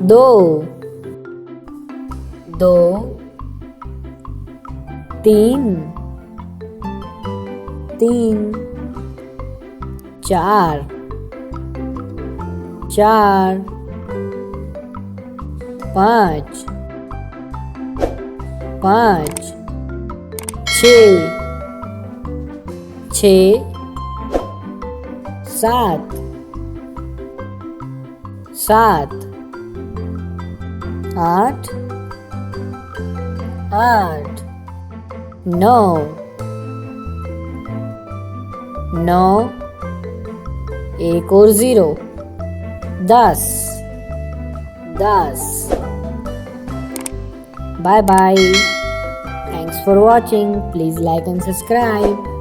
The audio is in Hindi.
दो, दो, तीन, तीन, चार, चार, पाँच, पाँच, छः, छः, सात, सात, आठ, आठ, नौ, नौ, एक और zero, 10, 10। Bye bye. Thanks for watching. Please like and subscribe.